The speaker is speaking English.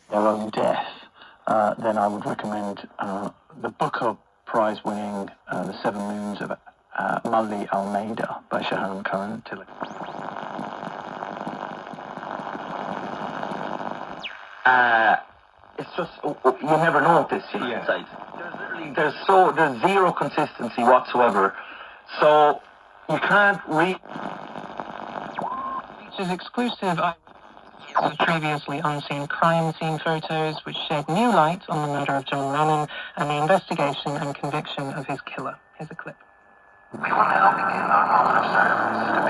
their own death, then I would recommend the Booker Prize-winning The Seven Moons of Mully Almeida by Shahan Karan. It's just, you never know with this, you know, inside. There's zero consistency whatsoever. So you can't read. Features exclusive of previously unseen crime scene photos which shed new light on the murder of John Lennon and the investigation and conviction of his killer. Here's a clip. We want to help begin our motive service.